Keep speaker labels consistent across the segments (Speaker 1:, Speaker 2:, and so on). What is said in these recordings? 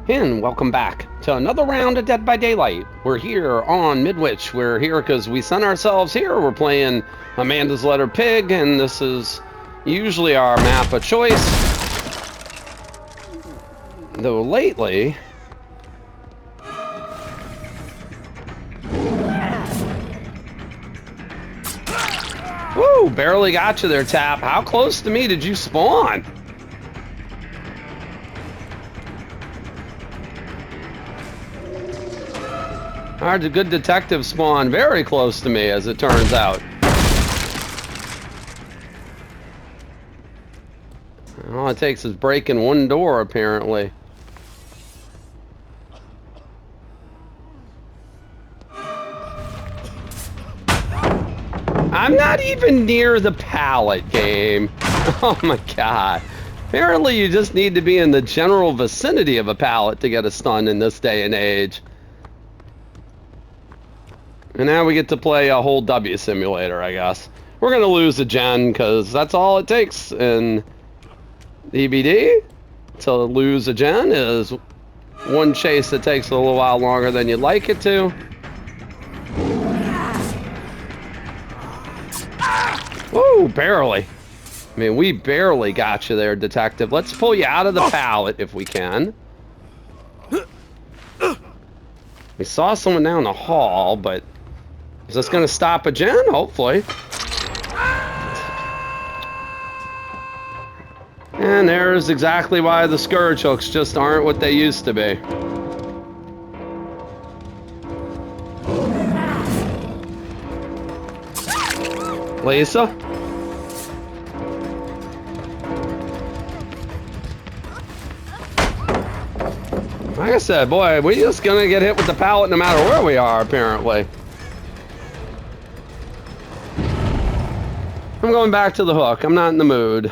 Speaker 1: And welcome back to another round of Dead by Daylight. We're here on Midwich. We're here because we sent ourselves here. We're playing Amanda's Letter Pig, and this is usually our map of choice. Though lately... Woo! Barely got you there, Tap. How close to me did you spawn? Alright, a good detective spawn very close to me, as it turns out. All it takes is breaking one door, apparently. I'm not even near the pallet, game. Oh my god. Apparently you just need to be in the general vicinity of a pallet to get a stun in this day and age. And now we get to play a whole W simulator, I guess. We're going to lose a gen, because that's all it takes in DBD. To lose a gen is one chase that takes a little while longer than you'd like it to. Woo, barely. I mean, we barely got you there, detective. Let's pull you out of the pallet if we can. We saw someone down the hall, but... is this going to stop a gen? Hopefully. And there's exactly why the Scourge Hooks just aren't what they used to be. Lisa? Like I said, boy, we're just going to get hit with the pallet no matter where we are, apparently. I'm going back to the hook. I'm not in the mood.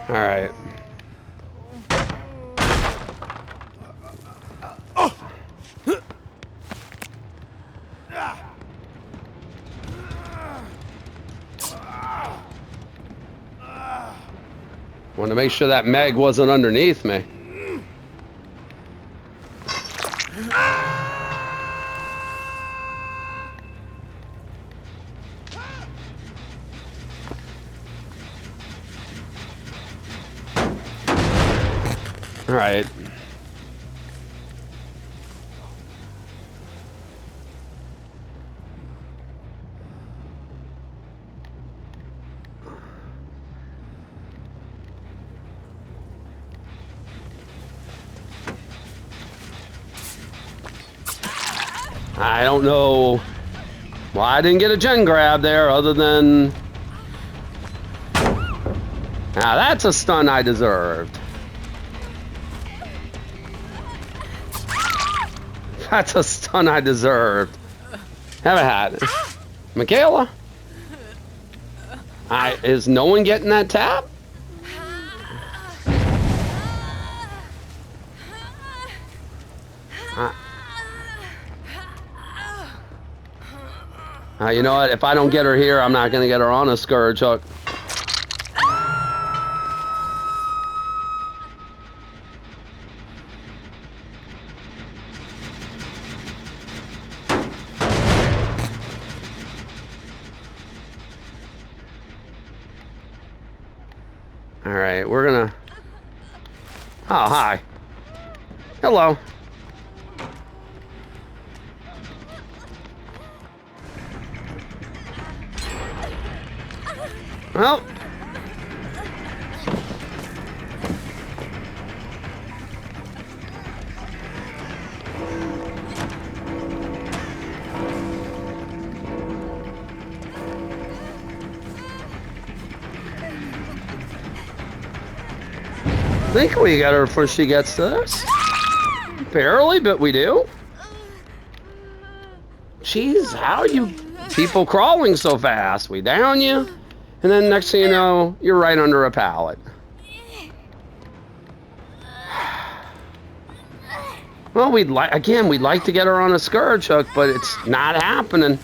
Speaker 1: All right. Want to make sure that Meg wasn't underneath me. All right. I don't know why I didn't get a gen grab there other than... now that's a stun I deserved. That's a stun I deserved. Have a hat. Michaela? Is no one getting that tap? You know what? If I don't get her here, I'm not going to get her on a Scourge Hook. All right, we're going to... oh, hi. Hello. Well, I think we got her before she gets to us. Barely, but we do. Jeez, how are you people crawling so fast? We down you, and then next thing you know, you're right under a pallet. Well, we'd like to get her on a Scourge Hook, but it's not happening.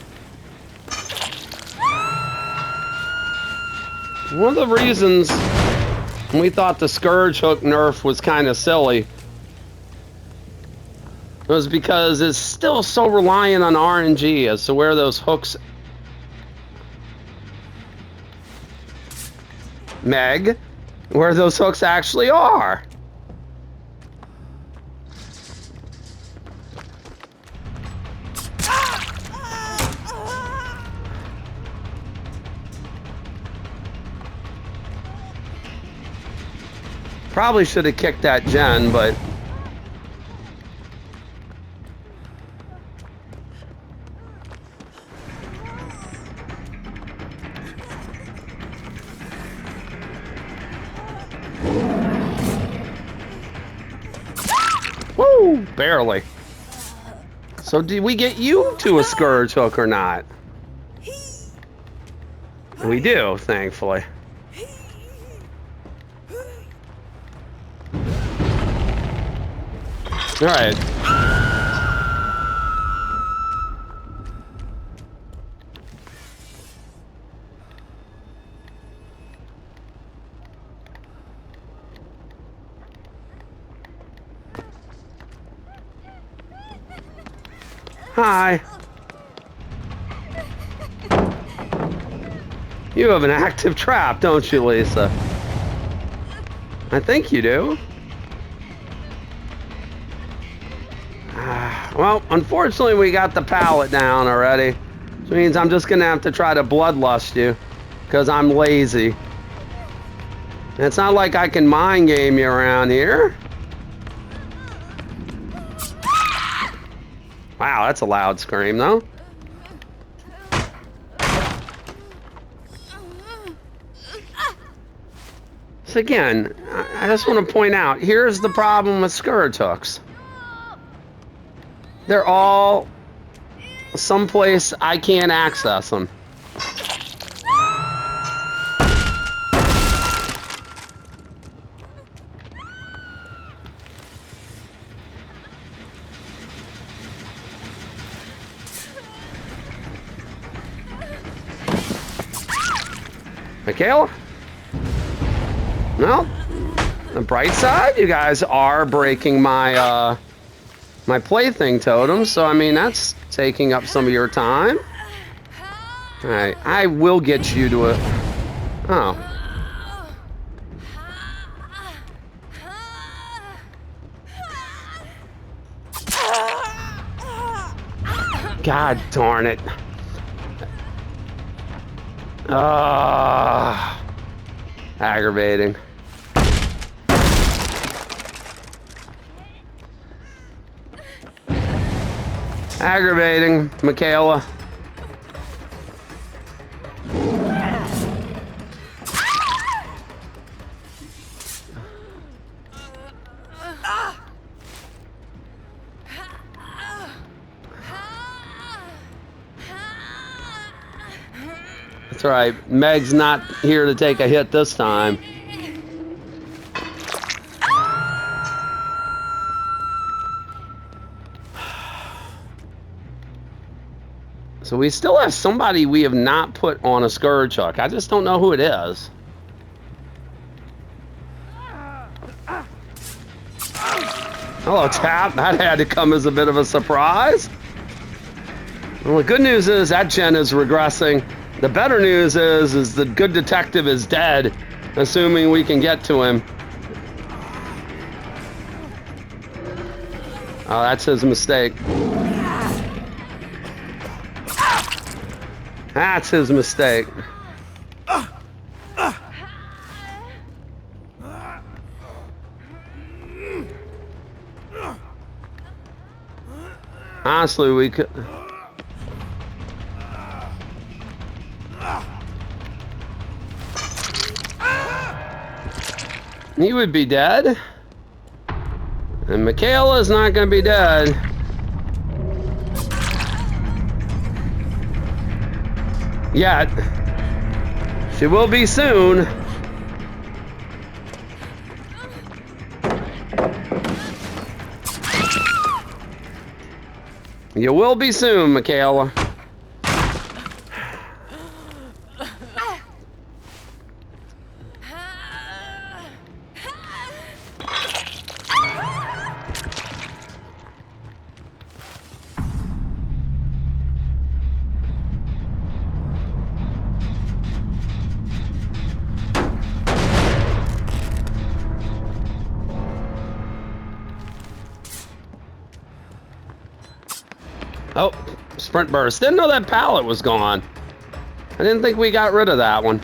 Speaker 1: One of the reasons we thought the Scourge Hook nerf was kind of silly was because it's still so reliant on RNG as to where those hooks... Meg, where those hooks actually are. Probably should have kicked that gen, but... Woo! Barely. So did we get you to a Scourge Hook or not? We do, thankfully. All right. Hi. You have an active trap, don't you, Lisa? I think you do. Well, unfortunately, we got the pallet down already. Which means I'm just going to have to try to bloodlust you. Because I'm lazy. And it's not like I can mind game you around here. Wow, that's a loud scream, though. So again, I just want to point out, here's the problem with Scourge Hooks. They're all someplace I can't access them. Michaela? Well, the bright side, you guys are breaking my my plaything totem, so I mean that's taking up some of your time. Alright, I will get you to a... Oh. God darn it. Aggravating. Aggravating, Michaela. That's right. Meg's not here to take a hit this time. So we still have somebody we have not put on a Scourge Hook. I just don't know who it is. Hello, Tap. That had to come as a bit of a surprise. Well, the good news is that gen is regressing. The better news is the good detective is dead, assuming we can get to him. Oh, that's his mistake. That's his mistake. Honestly, we could... He would be dead. And Michaela's not going to be dead. Yet. She will be soon. You will be soon, Michaela. Oh, sprint burst. Didn't know that pallet was gone. I didn't think we got rid of that one.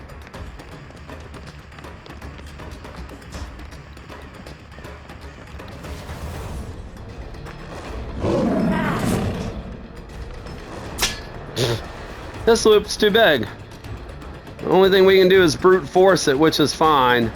Speaker 1: This loop's too big. The only thing we can do is brute force it, which is fine.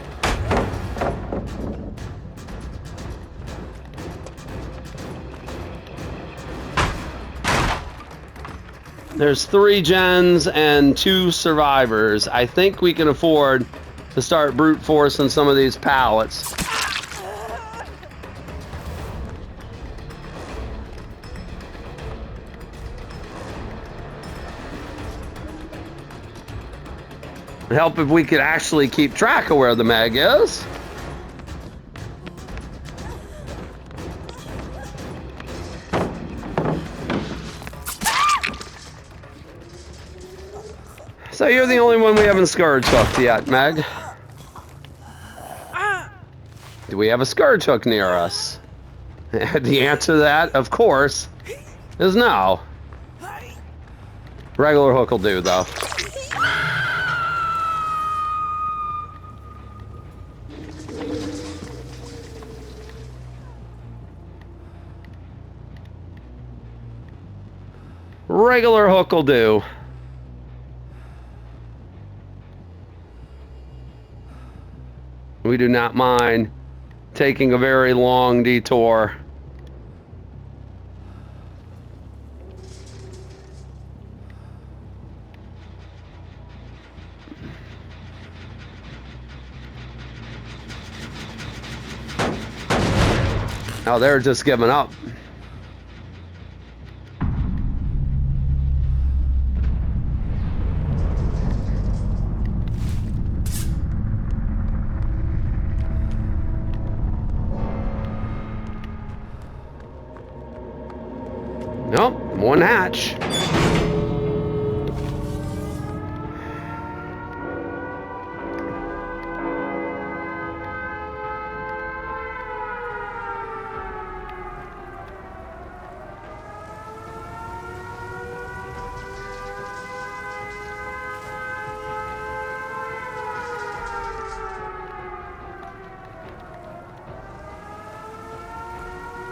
Speaker 1: There's 3 gens and 2 survivors. I think we can afford to start brute forcing some of these pallets. It'd help if we could actually keep track of where the mag is. So you're the only one we haven't Scourge Hooked yet, Meg. Do we have a Scourge Hook near us? The answer to that, of course, is no. Regular hook will do, though. Regular hook will do. We do not mind taking a very long detour. Oh, they're just giving up. Nope, one hatch.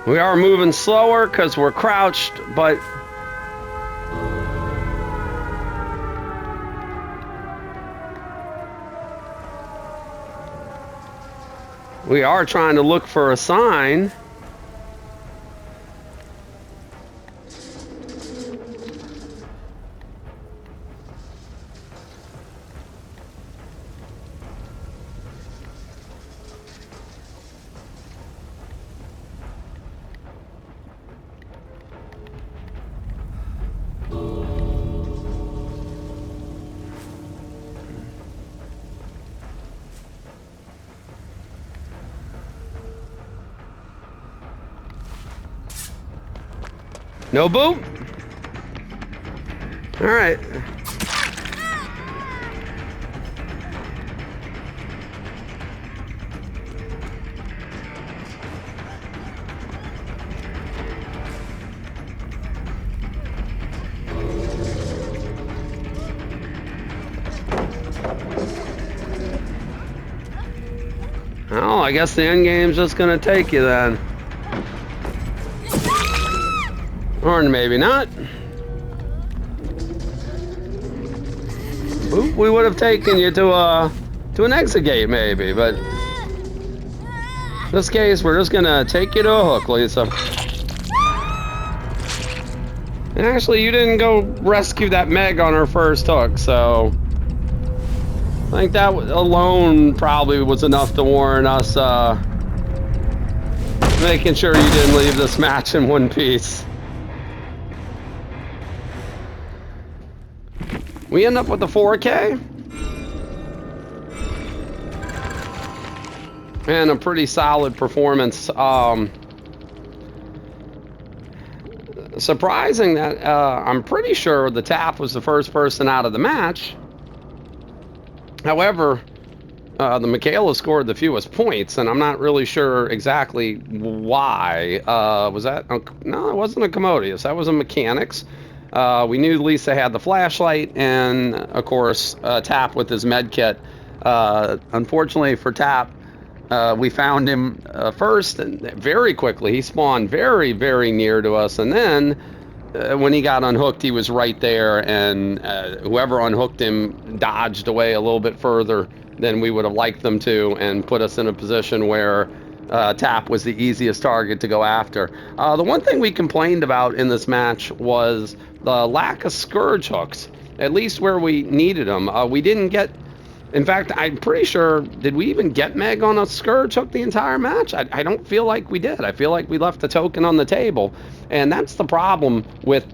Speaker 1: We are moving slower because we're crouched, but we are trying to look for a sign. No boot? All right. Oh, I guess the end game's just gonna take you then. Or maybe not. Oop, we would have taken you to an exit gate maybe, but in this case we're just gonna take you to a hook, Lisa. And actually, you didn't go rescue that Meg on her first hook, so I think that alone probably was enough to warrant us making sure you didn't leave this match in one piece. We end up with a 4K. And a pretty solid performance. Surprising that I'm pretty sure the Tap was the first person out of the match. However, the Michaela scored the fewest points, and I'm not really sure exactly why. Was that? No, it wasn't a Commodious. That was a Mechanics. We knew Lisa had the flashlight, and of course, Tap with his med kit. Unfortunately for Tap, we found him first, and very quickly he spawned very, very near to us, and then when he got unhooked, he was right there, and whoever unhooked him dodged away a little bit further than we would have liked them to, and put us in a position where Tap was the easiest target to go after. The one thing we complained about in this match was the lack of Scourge hooks, at least where we needed them. We didn't get... In fact, I'm pretty sure, did we even get Meg on a Scourge hook the entire match? I don't feel like we did. I feel like we left the token on the table. And that's the problem with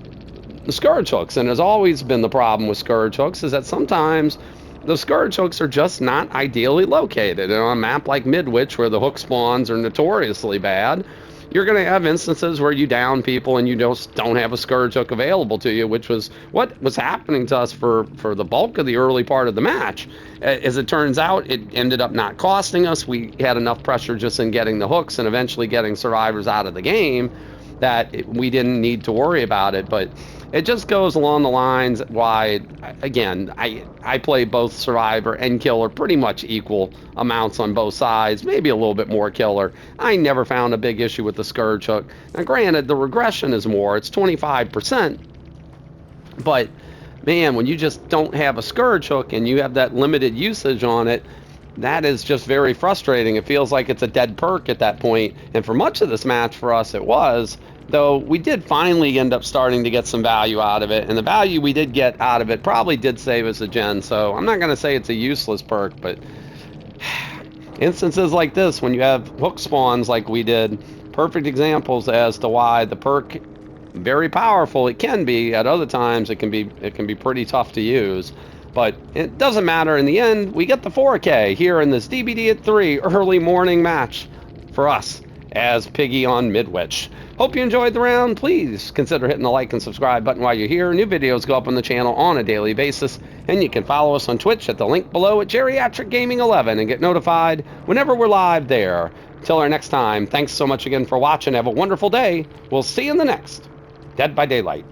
Speaker 1: the Scourge hooks. And has always been the problem with Scourge hooks, is that sometimes the Scourge hooks are just not ideally located. And on a map like Midwich, where the hook spawns are notoriously bad, you're going to have instances where you down people and you just don't have a Scourge hook available to you, which was what was happening to us for the bulk of the early part of the match. As it turns out, it ended up not costing us. We had enough pressure just in getting the hooks and eventually getting survivors out of the game that we didn't need to worry about it. But it just goes along the lines why, again, I play both Survivor and Killer pretty much equal amounts on both sides, maybe a little bit more Killer. I never found a big issue with the Scourge hook. Now, granted, the regression is more. It's 25%. But, man, when you just don't have a Scourge hook and you have that limited usage on it, that is just very frustrating. It feels like it's a dead perk at that point. And for much of this match, for us, it was. Though we did finally end up starting to get some value out of it, and the value we did get out of it probably did save us a gen, so I'm not going to say it's a useless perk, but instances like this, when you have hook spawns like we did, perfect examples as to why the perk, very powerful it can be, at other times it can be pretty tough to use. But it doesn't matter. In the end, we get the 4K here in this DBD at 3 early morning match for us as Piggy on Midwich. Hope you enjoyed the round. Please consider hitting the like and subscribe button while you're here. New videos go up on the channel on a daily basis, and you can follow us on Twitch at the link below at Geriatric Gaming 11 and get notified whenever we're live there. Till our next time, thanks so much again for watching. Have a wonderful day. We'll see you in the next Dead by Daylight.